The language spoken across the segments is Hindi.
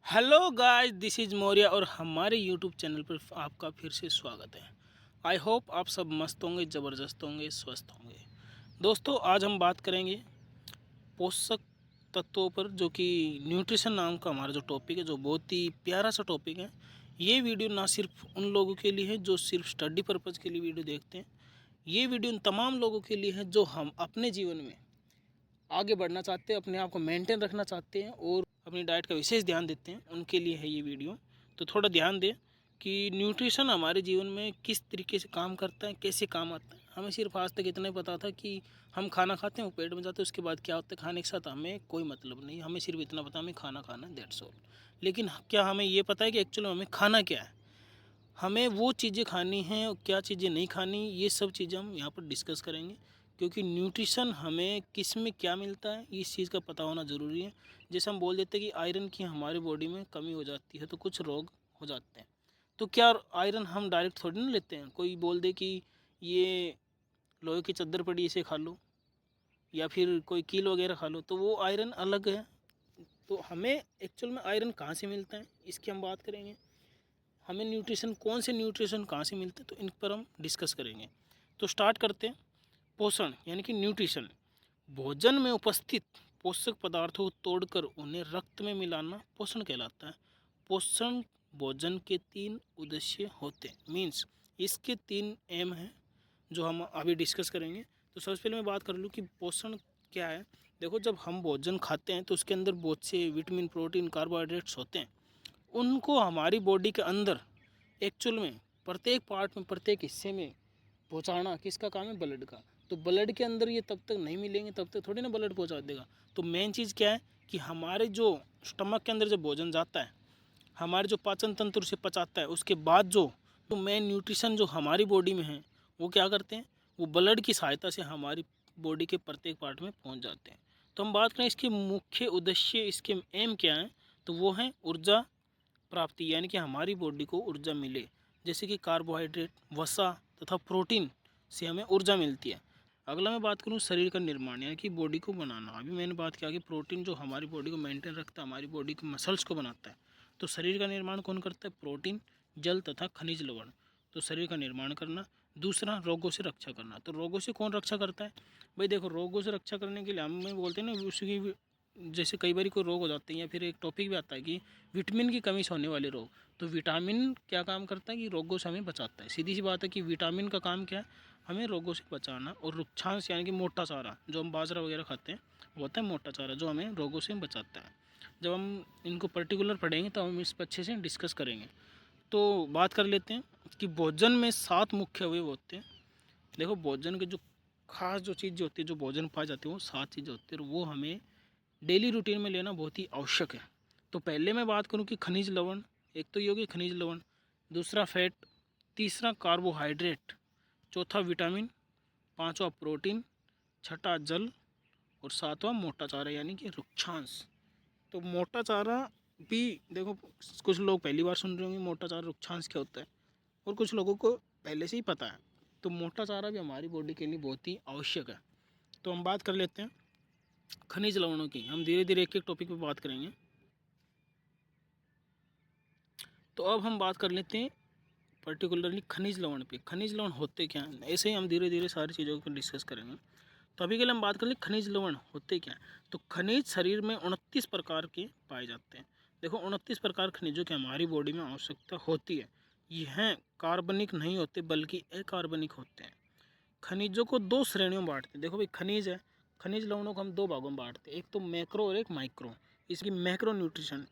Hello guys, this is Maurya और हमारे यूट्यूब चैनल पर आपका फिर से स्वागत है। आई होप आप सब मस्त होंगे, ज़बरदस्त होंगे, स्वस्थ होंगे। दोस्तों, आज हम बात करेंगे पोषक तत्वों पर, जो कि न्यूट्रिशन नाम का हमारा जो टॉपिक है, जो बहुत ही प्यारा सा टॉपिक है। ये वीडियो ना सिर्फ उन लोगों के लिए है जो सिर्फ स्टडी पर्पज़ के लिए वीडियो देखते हैं। ये वीडियो उन तमाम लोगों के लिए है जो हम अपने जीवन में आगे बढ़ना चाहते हैं, अपने आप को मेंटेन रखना चाहते हैं और अपनी डाइट का विशेष ध्यान देते हैं, उनके लिए है ये वीडियो। तो थोड़ा ध्यान दें कि न्यूट्रिशन हमारे जीवन में किस तरीके से काम करता है, कैसे काम आता है। हमें सिर्फ आज तक इतना ही पता था कि हम खाना खाते हैं, वो पेट में जाते हैं, उसके बाद क्या होता है खाने के साथ हमें कोई मतलब नहीं। हमें सिर्फ इतना पता हमें खाना खाना, दैट्स ऑल। लेकिन क्या हमें ये पता है कि एक्चुअली हमें खाना क्या है, हमें वो चीज़ें खानी हैं और क्या चीज़ें नहीं खानी, ये सब चीज़ें हम यहाँ पर डिस्कस करेंगे। क्योंकि न्यूट्रिशन हमें किस में क्या मिलता है, इस चीज़ का पता होना ज़रूरी है। जैसे हम बोल देते हैं कि आयरन की हमारी बॉडी में कमी हो जाती है तो कुछ रोग हो जाते हैं। तो क्या आयरन हम डायरेक्ट थोड़ी ना लेते हैं? कोई बोल दे कि ये लोहे की चद्दर पड़ी, इसे खा लो, या फिर कोई कील वगैरह खा लो, तो वो आयरन अलग है। तो हमें एक्चुअल में आयरन कहाँ से मिलता है, इसकी हम बात करेंगे। हमें न्यूट्रिशन, कौन से न्यूट्रिशन कहाँ से मिलते हैं, तो इन पर हम डिस्कस करेंगे। तो स्टार्ट करते हैं। पोषण यानी कि न्यूट्रिशन, भोजन में उपस्थित पोषक पदार्थों को तोड़कर उन्हें रक्त में मिलाना पोषण कहलाता है। पोषण भोजन के 3 उद्देश्य होते हैं, मीन्स इसके 3 एम हैं जो हम अभी डिस्कस करेंगे। तो सबसे पहले मैं बात कर लूँ कि पोषण क्या है। देखो, जब हम भोजन खाते हैं तो उसके अंदर बहुत से विटामिन, प्रोटीन, कार्बोहाइड्रेट्स होते हैं। उनको हमारी बॉडी के अंदर एक्चुअल में प्रत्येक पार्ट में, प्रत्येक हिस्से में पहुंचाना किसका काम है? ब्लड का। तो ब्लड के अंदर ये तब तक नहीं मिलेंगे, तब तक थोड़ी ना ब्लड पहुंचा देगा। तो मेन चीज़ क्या है कि हमारे जो स्टमक के अंदर जब भोजन जाता है, हमारे जो पाचन तंत्र उसे पचाता है, उसके बाद जो तो मेन न्यूट्रिशन जो हमारी बॉडी में है, वो क्या करते हैं? वो ब्लड की सहायता से हमारी बॉडी के प्रत्येक पार्ट में पहुँच जाते हैं। तो हम बात करें इसके मुख्य उद्देश्य, इसके एम क्या है, तो वो है ऊर्जा प्राप्ति, यानी कि हमारी बॉडी को ऊर्जा मिले। जैसे कि कार्बोहाइड्रेट, वसा तथा प्रोटीन से हमें ऊर्जा मिलती है। अगला मैं बात करूं शरीर का निर्माण, यानी कि बॉडी को बनाना। अभी मैंने बात किया कि प्रोटीन जो हमारी बॉडी को मेंटेन रखता है, हमारी बॉडी के मसल्स को बनाता है। तो शरीर का निर्माण कौन करता है? प्रोटीन, जल तथा खनिज लवण। तो शरीर का निर्माण करना। दूसरा, रोगों से रक्षा करना। तो रोगों से कौन रक्षा करता है? भाई देखो, रोगों से रक्षा करने के लिए हम बोलते हैं ना, उसकी जैसे कई बार कोई रोग हो जाते हैं, या फिर एक टॉपिक भी आता है कि विटामिन की कमी से होने वाले रोग। तो विटामिन क्या काम करता है कि रोगों से हमें बचाता है। सीधी सी बात है कि विटामिन का काम क्या है? हमें रोगों से बचाना। और रुक्षांश यानी कि मोटा चारा, जो हम बाजरा वगैरह खाते हैं, वो होता है मोटा चारा, जो हमें रोगों से बचाता है। जब हम इनको पर्टिकुलर पढ़ेंगे तो हम इस पर अच्छे से डिस्कस करेंगे। तो बात कर लेते हैं कि भोजन में 7 मुख्य अवयव होते हैं। देखो, भोजन के जो खास जो चीज़ होती है, जो भोजन पाई जाती है, वो 7 चीज़ें होती है, और वो हमें डेली रूटीन में लेना बहुत ही आवश्यक है। तो पहले मैं बात करूं कि खनिज लवण। एक तो ये होगी खनिज लवण, दूसरा फैट, तीसरा कार्बोहाइड्रेट, चौथा विटामिन, पांचवा प्रोटीन, छठा जल, और सातवां मोटा चारा यानी कि रुक्षांश। तो मोटा चारा भी देखो, कुछ लोग पहली बार सुन रहे होंगे मोटा चारा रुक्षांश क्या होता है, और कुछ लोगों को पहले से ही पता है। तो मोटा चारा भी हमारी बॉडी के लिए बहुत ही आवश्यक है। तो हम बात कर लेते हैं खनिज लवणों की। हम धीरे धीरे एक एक टॉपिक पे बात करेंगे। तो अब हम बात कर लेते हैं पर्टिकुलरली खनिज लवण पे। खनिज लवण होते क्या हैं, ऐसे ही हम धीरे धीरे सारी चीज़ों को डिस्कस करेंगे। तो अभी के लिए हम बात कर लें खनिज लवण होते क्या हैं। तो खनिज शरीर में 29 प्रकार के पाए जाते हैं। देखो, 29 प्रकार खनिजों की हमारी बॉडी में आवश्यकता होती है। यह कार्बनिक नहीं होते बल्कि अकार्बनिक होते हैं। खनिजों को 2 श्रेणियों में बांटते हैं। देखो भाई, खनिज है, खनिज लवणों को हम 2 भागों में बांटते हैं, एक तो मैक्रो और एक माइक्रो। इसकी मैक्रो न्यूट्रिशन,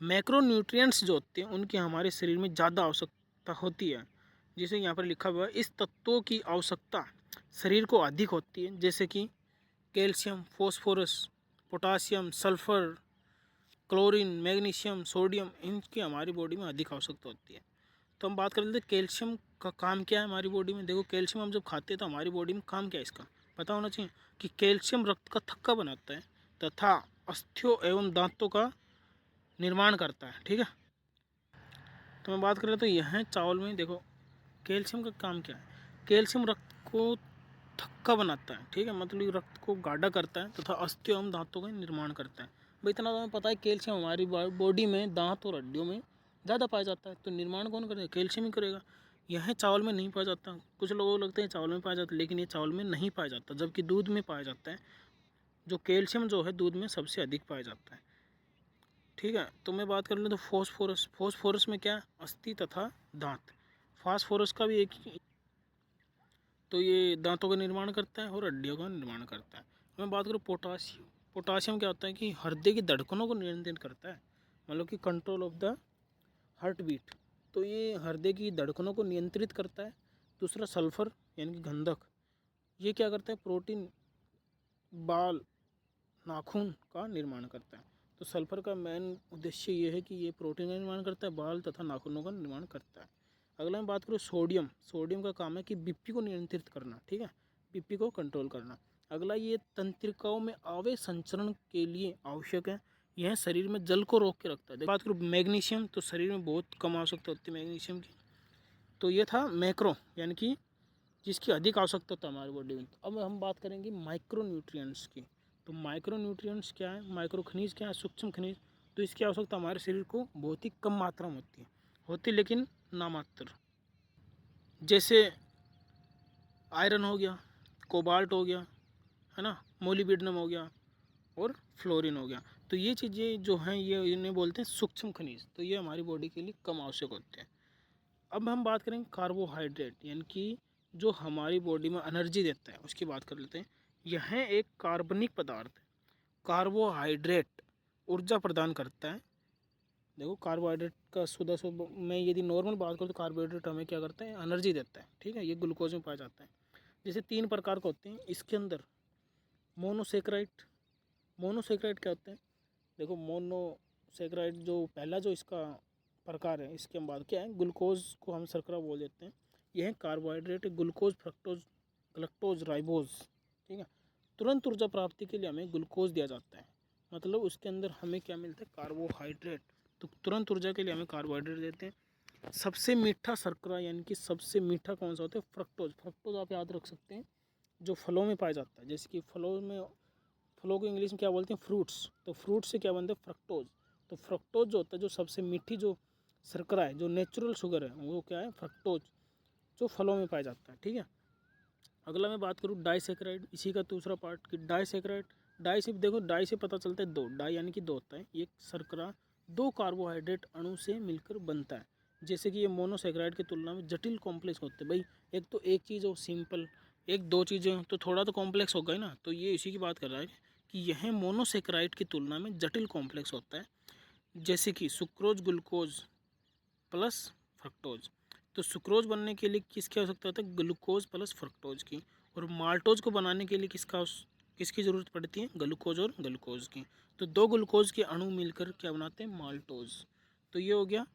मैक्रो न्यूट्रिएंट्स जो होते हैं उनकी हमारे शरीर में ज़्यादा आवश्यकता होती है। जैसे यहाँ पर लिखा हुआ है, इस तत्वों की आवश्यकता शरीर को अधिक होती है, जैसे कि calcium, phosphorus, potassium, sulphur, chlorine, magnesium, sodium, इनकी हमारी बॉडी में अधिक आवश्यकता होती है। तो हम बात कर लेते हैं कैल्शियम का काम क्या है हमारी बॉडी में। देखो, कैल्शियम हम जब खाते हैं तो हमारी बॉडी में काम क्या है इसका पता होना चाहिए कि कैल्शियम रक्त का थक्का बनाता है तथा अस्थियों एवं दांतों का निर्माण करता है। ठीक है, तो मैं बात कर रहा तो यह है चावल में। देखो, कैल्शियम का काम क्या है? कैल्शियम रक्त को थक्का बनाता है। ठीक है, मतलब ये रक्त को गाढ़ा करता है तथा अस्थियों एवं दांतों का निर्माण करता है। भाई इतना तो हमें पता है, कैल्शियम हमारी बॉडी में दांत और हड्डियों में ज़्यादा पाया जाता है, तो निर्माण कौन करेगा? कैल्शियम ही करेगा। यह चावल में नहीं पाया जाता। कुछ लोगों को लगता है चावल में पाया जाता है, लेकिन ये चावल में नहीं पाया जाता, जबकि दूध में पाया जाता है। जो कैल्शियम जो है दूध में सबसे अधिक पाया जाता है। ठीक है, तो मैं बात कर लूँ तो फॉस्फोरस। फॉस्फोरस में क्या? अस्थि तथा दांत। फास्फोरस का भी एक, तो ये दांतों का निर्माण करता है और हड्डियों का निर्माण करता है। मैं बात करूँ पोटासियम। पोटासियम क्या होता है कि हृदय की धड़कनों को नियंत्रित करता है, मतलब कि control of the heart beat. तो ये हृदय की धड़कनों को नियंत्रित करता है। दूसरा सल्फर यानी कि गंधक, ये क्या करता है? प्रोटीन, बाल, नाखून का निर्माण करता है। तो सल्फर का मेन उद्देश्य ये है कि ये प्रोटीन का निर्माण करता है, बाल तथा नाखूनों का निर्माण करता है। अगला मैं बात करूँ सोडियम। सोडियम का काम है कि बीपी को नियंत्रित करना, ठीक है, बीपी को कंट्रोल करना। अगला, ये तंत्रिकाओं में आवेश संचरण के लिए आवश्यक है। यह शरीर में जल को रोक के रखता है। बात करूँ मैग्नीशियम, तो शरीर में बहुत कम आवश्यकता होती है मैग्नीशियम की। तो ये था मैक्रो, यानी कि जिसकी अधिक आवश्यकता होता है हमारी बॉडी में। तो अब हम बात करेंगे माइक्रो न्यूट्रिएंट्स की। तो माइक्रो न्यूट्रिएंट्स क्या है? माइक्रो खनिज क्या है? सूक्ष्म खनिज। तो इसकी आवश्यकता हमारे शरीर को बहुत ही कम मात्रा में होती लेकिन नामात्र। जैसे आयरन हो गया, कोबाल्ट हो गया, है ना, मोलिब्डेनम हो गया और फ्लोरीन हो गया। तो ये चीज़ें जो हैं ये इन्हें बोलते हैं सूक्ष्म खनिज। तो ये हमारी बॉडी के लिए कम आवश्यक होते हैं। अब हम बात करेंगे कार्बोहाइड्रेट, यानी कि जो हमारी बॉडी में एनर्जी देता है, उसकी बात कर लेते हैं। यह एक कार्बनिक पदार्थ है। कार्बोहाइड्रेट ऊर्जा प्रदान करता है। देखो कार्बोहाइड्रेट का शुद्ध मैं यदि नॉर्मल बात करूँ तो कार्बोहाइड्रेट हमें क्या करता है? एनर्जी देता है, ठीक है। ये ग्लूकोज में पाया जाता है। जैसे 3 प्रकार के होते हैं इसके अंदर। मोनोसेक्राइड। मोनोसेक्राइड क्या होता है? देखो मोनोसेक्राइड जो पहला जो इसका प्रकार है, इसके हम बात क्या है, ग्लूकोज को हम शर्करा बोल देते हैं। यह कार्बोहाइड्रेट ग्लूकोज, फ्रक्टोज, गलक्टोज, राइबोज, ठीक है। तुरंत ऊर्जा प्राप्ति के लिए हमें ग्लूकोज दिया जाता है, मतलब उसके अंदर हमें क्या मिलता है? कार्बोहाइड्रेट। तो तुरंत ऊर्जा के लिए हमें कार्बोहाइड्रेट देते हैं। सबसे मीठा शर्करा, यानी कि सबसे मीठा कौन सा होता है? फ्रक्टोज। फ्रक्टोज आप याद रख सकते हैं, जो फलों में पाया जाता है। जैसे कि फलों को इंग्लिश में क्या बोलते हैं? फ्रूट्स। तो फ्रूट से क्या बनता है? फ्रक्टोज। तो फ्रक्टोज जो होता है, जो सबसे मीठी जो शर्करा है, जो नेचुरल शुगर है, वो क्या है? फ्रक्टोज, जो फलों में पाया जाता है, ठीक है। अगला मैं बात करूँ डाइसेक्राइड, इसी का दूसरा पार्ट कि डाइसेक्राइड। डाई से देखो, डाई से पता चलता है दो, डाई यानी कि दो होता है। एक शर्करा दो कार्बोहाइड्रेट अणु से मिलकर बनता है। जैसे कि ये मोनोसेक्राइड की तुलना में जटिल कॉम्प्लेक्स होते हैं। भाई एक तो एक चीज़ हो सिंपल, एक दो चीज़ें हो तो थोड़ा तो कॉम्प्लेक्स हो गई ना। तो ये इसी की बात कर रहा है कि यह मोनोसेक्राइड की तुलना में जटिल कॉम्प्लेक्स होता है। जैसे कि सुक्रोज ग्लूकोज प्लस फ्रक्टोज। तो सुक्रोज बनने के लिए किसकी आवश्यकता होता है? ग्लूकोज प्लस फ्रक्टोज की। और माल्टोज को बनाने के लिए किसकी ज़रूरत पड़ती है? ग्लूकोज और ग्लूकोज की। तो दो ग्लूकोज के अणु मिलकर क्या बनाते हैं? माल्टोज। तो ये हो गया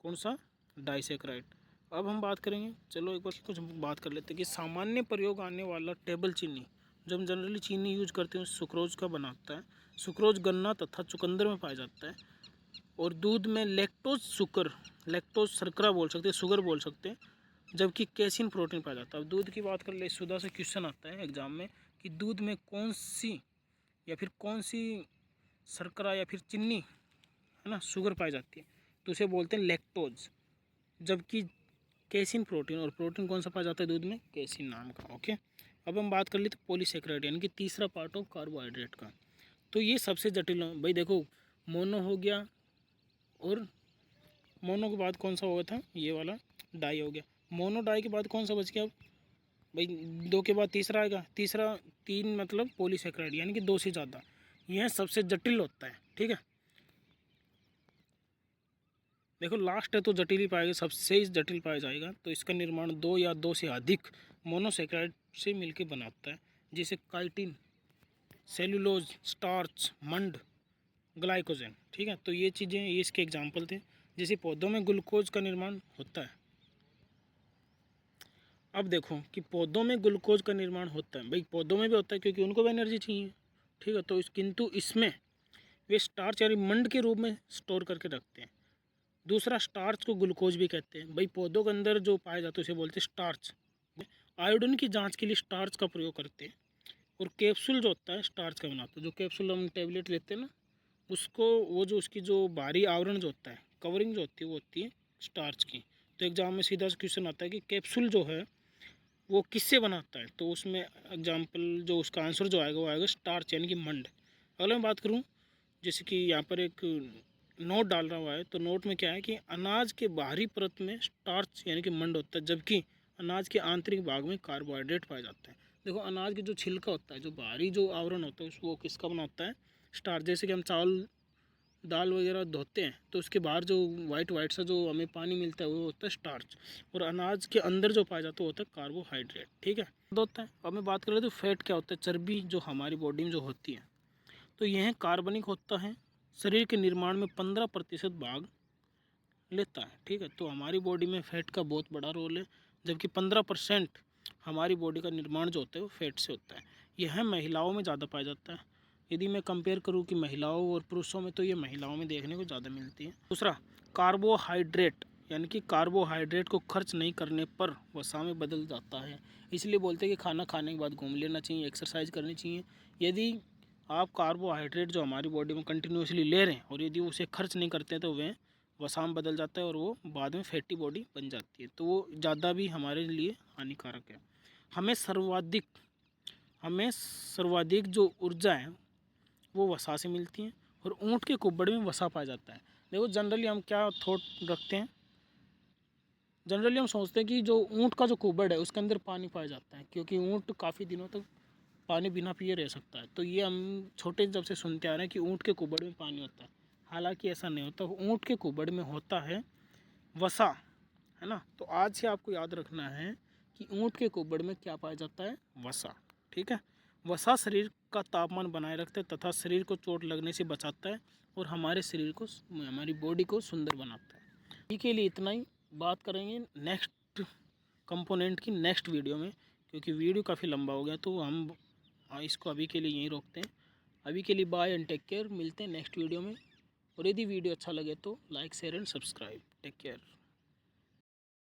कौन सा? डाइसेक्राइड। अब हम बात करेंगे, चलो एक बार कुछ बात कर लेते हैं कि सामान्य प्रयोग आने वाला टेबल चीनी, जो हम जनरली चीनी यूज करते हैं, सुक्रोज का बनाता है। सुक्रोज गन्ना तथा चुकंदर में पाया जाता है। और दूध में लैक्टोज शुगर, लैक्टोज शर्करा बोल सकते हैं, शुगर बोल सकते हैं, जबकि कैसीन प्रोटीन पाया जाता है। अब दूध की बात कर ले, सुधा से क्वेश्चन आता है एग्जाम में कि दूध में कौन सी या फिर कौन सी शर्करा या फिर चीनी, है ना, शुगर पाई जाती है, तो उसे बोलते हैं लैक्टोज। जबकि कैसीन प्रोटीन, और प्रोटीन कौन सा पाया जाता है दूध में? कैसीन नाम का, ओके। अब हम बात कर लेते पॉलीसेक्राइड, यानी कि तीसरा पार्ट ऑफ कार्बोहाइड्रेट का। तो ये सबसे जटिल भाई देखो, मोनो हो गया, और मोनो के बाद कौन सा हुआ था? ये वाला डाई हो गया। मोनो डाई के बाद कौन सा बच गया? भाई दो के बाद तीसरा आएगा, तीसरा तीन मतलब पॉलीसेक्राइड, यानी कि दो से ज़्यादा। यह सबसे जटिल होता है, ठीक है। देखो लास्ट है तो जटिल ही पाएगा, सबसे जटिल पाया जाएगा। तो इसका निर्माण दो या दो से अधिक मोनोसेक्राइड से मिलकर बनाता है, जैसे काइटिन, सेलुलोज, स्टार्च, मंड, ग्लाइकोजन, ठीक है। तो ये चीज़ें, ये इसके एग्जाम्पल थे। जैसे पौधों में ग्लूकोज का निर्माण होता है। अब देखो कि पौधों में ग्लूकोज का निर्माण होता है, भाई पौधों में भी होता है क्योंकि उनको भी एनर्जी चाहिए, ठीक है। तो किंतु इसमें वे स्टार्च यानी मंड के रूप में स्टोर करके रखते हैं। दूसरा, स्टार्च को ग्लूकोज भी कहते हैं। भाई पौधों के अंदर जो पाया जाता है उसे बोलते हैं स्टार्च। आयोडीन की जांच के लिए स्टार्च का प्रयोग करते हैं। और कैप्सूल जो होता है स्टार्च का बनाता है। जो कैप्सूल हम टेबलेट लेते हैं ना, उसको वो जो उसकी जो बाहरी आवरण जो होता है, कवरिंग जो होती है, वो होती है स्टार्च की। तो एग्जाम में सीधा क्वेश्चन आता है कि कैप्सूल जो है वो किससे बनाता है, तो उसमें एग्जाम्पल जो उसका आंसर जो आएगा वो आएगा स्टार्च यानी कि मंड। अगर मैं बात करूँ, जैसे कि यहाँ पर एक नोट डाल रहा हुआ है, तो नोट में क्या है कि अनाज के बाहरी परत में स्टार्च यानी कि मंड होता है, जबकि अनाज के आंतरिक भाग में कार्बोहाइड्रेट पाए जाते हैं। देखो, अनाज के जो छिलका होता है, जो बाहरी जो आवरण होता है, वो किसका बना होता है? स्टार्च। जैसे कि हम चावल दाल वगैरह धोते हैं तो उसके बाहर जो वाइट वाइट सा जो हमें पानी मिलता है वो होता है स्टार्च, और अनाज के अंदर जो पाया जाता है वो होता है कार्बोहाइड्रेट। ठीक है, होता है। अब मैं बात कर रहा तो फैट क्या होता है? चर्बी जो हमारी बॉडी में जो होती है, तो यह कार्बनिक होता है, शरीर के निर्माण में 15% भाग लेता है। ठीक है, तो हमारी बॉडी में फैट का बहुत बड़ा रोल है, जबकि 15% हमारी बॉडी का निर्माण जो होता है वो फैट से होता है। यह महिलाओं में ज़्यादा पाया जाता है। यदि मैं कंपेयर करूँ कि महिलाओं और पुरुषों में, तो ये महिलाओं में देखने को ज़्यादा मिलती है। दूसरा, कार्बोहाइड्रेट यानी कि कार्बोहाइड्रेट को खर्च नहीं करने पर वसा में बदल जाता है। इसलिए बोलते हैं कि खाना खाने के बाद घूम लेना चाहिए, एक्सरसाइज करनी चाहिए। यदि आप कार्बोहाइड्रेट जो हमारी बॉडी में कंटिन्यूसली ले रहे हैं और यदि उसे खर्च नहीं करते हैं, तो वह वसा में बदल जाता है और वो बाद में फैटी बॉडी बन जाती है। तो वो ज़्यादा भी हमारे लिए हानिकारक है। हमें सर्वाधिक जो ऊर्जा है वो वसा से मिलती है, और ऊँट के कुब्बड़ में वसा पाया जाता है। देखो, जनरली हम क्या थॉट रखते हैं, जनरली हम सोचते हैं कि जो ऊँट का जो कुब्बड़ है उसके अंदर पानी पाया जाता है, क्योंकि ऊँट काफ़ी दिनों तक पानी बिना पिए रह सकता है। तो ये हम छोटे जब से सुनते आ रहे हैं कि ऊँट के कुब्बड़ में पानी होता है। हालांकि ऐसा नहीं होता, ऊँट के कुब्बड़ में होता है वसा, है ना। तो आज से आपको याद रखना है कि ऊँट के कुब्बड़ में क्या पाया जाता है? वसा। ठीक है, वसा शरीर का तापमान बनाए रखता है तथा शरीर को चोट लगने से बचाता है, और हमारे शरीर को, हमारी बॉडी को सुंदर बनाता है। अभी के लिए इतना ही। बात करेंगे नेक्स्ट कंपोनेंट की नेक्स्ट वीडियो में, क्योंकि वीडियो काफ़ी लंबा हो गया, तो हम इसको अभी के लिए यहीं रोकते हैं। अभी के लिए बाय एंड टेक केयर। मिलते हैं नेक्स्ट वीडियो में, और यदि वीडियो अच्छा लगे तो like share and subscribe. Take care.